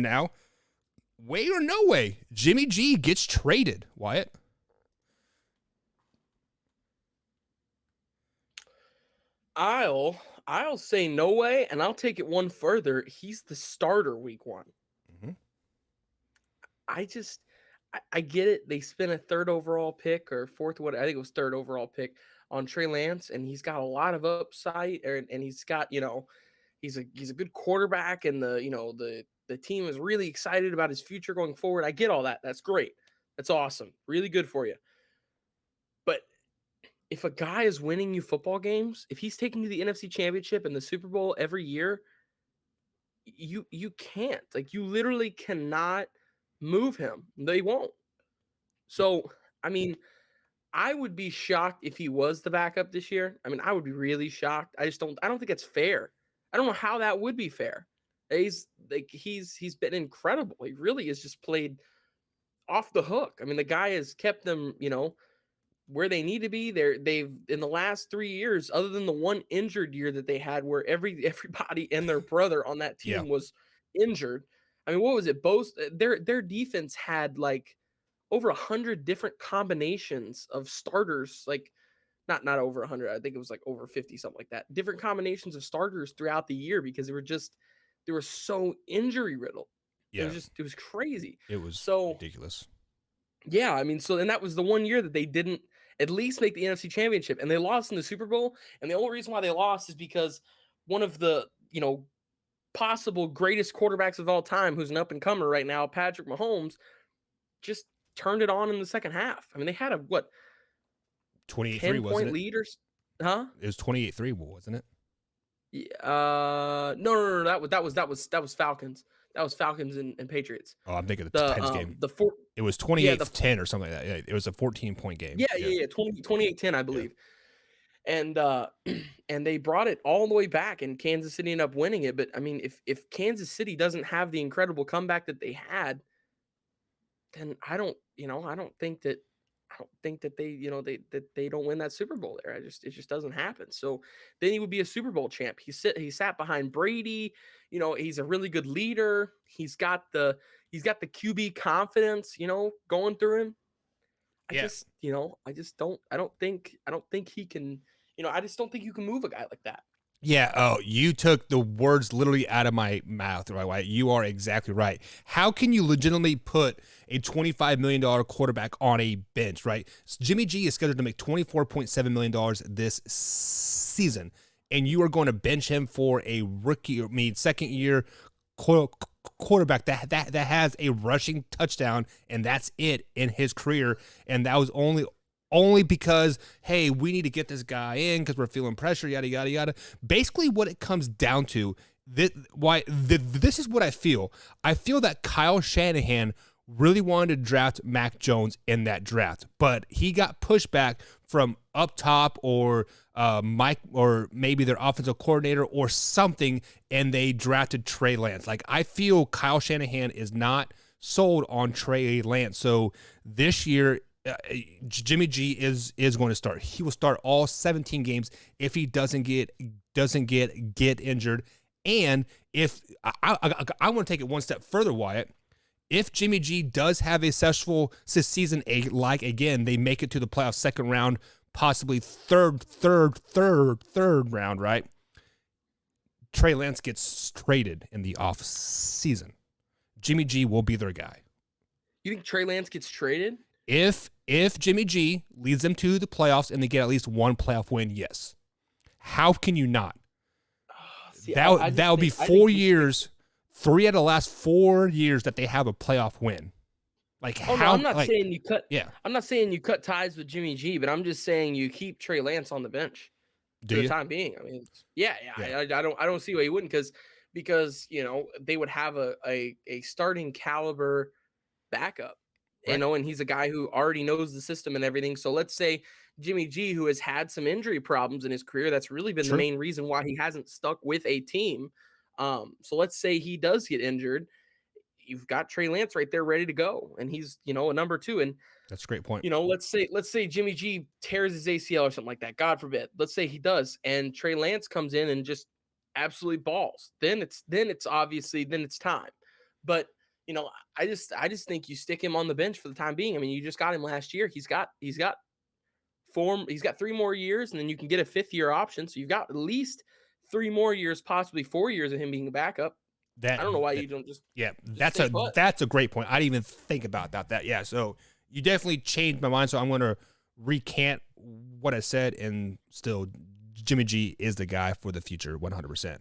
from now, way or no way, Jimmy G gets traded, Wyatt. I'll say no way, and I'll take it one further. He's the starter week 1. Mm-hmm. I get it. They spent a 3rd overall pick or 4th, what I think it was 3rd overall pick on Trey Lance, and he's got a lot of upside, and he's got, he's a good quarterback, and the team is really excited about his future going forward. I get all that. That's great. That's awesome. Really good for you. But if a guy is winning you football games, if he's taking you to the NFC Championship and the Super Bowl every year, you can't. Like, you literally cannot move him. They won't. So, I mean, I would be shocked if he was the backup this year. I mean, I would be really shocked. I don't think it's fair. I don't know how that would be fair. He's been incredible. He really has just played off the hook. I mean, the guy has kept them, where they need to be. They've in the last 3 years, other than the one injured year that they had where everybody and their brother on that Yeah. team was injured. I mean, what was it? Both their defense had like over 100 different combinations of starters, like not over 100. I think it was like over 50, something like that. Different combinations of starters throughout the year because they were so injury riddled. Yeah. It was crazy. It was so ridiculous. Yeah, I mean, and that was the one year that they didn't at least make the NFC Championship, and they lost in the Super Bowl. And the only reason why they lost is because one of the possible greatest quarterbacks of all time, who's an up and comer right now, Patrick Mahomes, just turned it on in the second half. I mean, they had a 28-3, 10-point lead or huh? It was 28-3, wasn't it? Yeah, no. That was Falcons. That was Falcons and Patriots. Oh, I'm thinking the Titans game. It was 28-10 or something like that. It was a 14-point game. Yeah. 28-10, I believe. Yeah. And they brought it all the way back, and Kansas City ended up winning it. But I mean, if Kansas City doesn't have the incredible comeback that they had, then I don't think that they don't win that Super Bowl there. It just doesn't happen. So then he would be a Super Bowl champ. He sat behind Brady. He's a really good leader. He's got the QB confidence, going through him. I just don't think he can, I just don't think you can move a guy like that. Yeah. Oh, you took the words literally out of my mouth, right, Wyatt? You are exactly right. How can you legitimately put a $25 million quarterback on a bench, right? So Jimmy G is scheduled to make $24.7 million this season, and you are going to bench him for a second year quarterback that has a rushing touchdown, and that's it in his career. And that was only because, hey, we need to get this guy in because we're feeling pressure, yada, yada, yada. Basically, what it comes down to, this is what I feel. I feel that Kyle Shanahan really wanted to draft Mac Jones in that draft, but he got pushback from up top or Mike or maybe their offensive coordinator or something, and they drafted Trey Lance. Like, I feel Kyle Shanahan is not sold on Trey Lance. So this year, Jimmy G is going to start. He will start all 17 games if he doesn't get injured. And if I want to take it one step further, Wyatt, if Jimmy G does have a successful season, like again they make it to the playoffs, second round, possibly third round, right? Trey Lance gets traded in the off season. Jimmy G will be their guy. You think Trey Lance gets traded? If Jimmy G leads them to the playoffs and they get at least one playoff win, yes. How can you not? That would be 4 years, 3 out of the last 4 years that they have a playoff win. Like, how? No, I'm not saying you cut. Yeah, I'm not saying you cut ties with Jimmy G, but I'm just saying you keep Trey Lance on the bench for the time being. I mean, yeah. I don't see why you wouldn't, because they would have a starting caliber backup. Right. And he's a guy who already knows the system and everything. So let's say Jimmy G, who has had some injury problems in his career, that's really been the main reason why he hasn't stuck with a team. So let's say he does get injured. You've got Trey Lance right there ready to go. And he's, a number 2. And that's a great point. Let's say Jimmy G tears his ACL or something like that. God forbid. Let's say he does. And Trey Lance comes in and just absolutely balls. Then it's time. But I just think you stick him on the bench for the time being. I mean, you just got him last year. He's got 3 more years, and then you can get a 5th year option. So you've got at least 3 more years, possibly 4 years of him being a backup. That, I don't know why that you don't yeah, just stay put. that's a great point. I didn't even think about that. Yeah, so you definitely changed my mind. So I'm going to recant what I said, and still, Jimmy G is the guy for the future, 100%.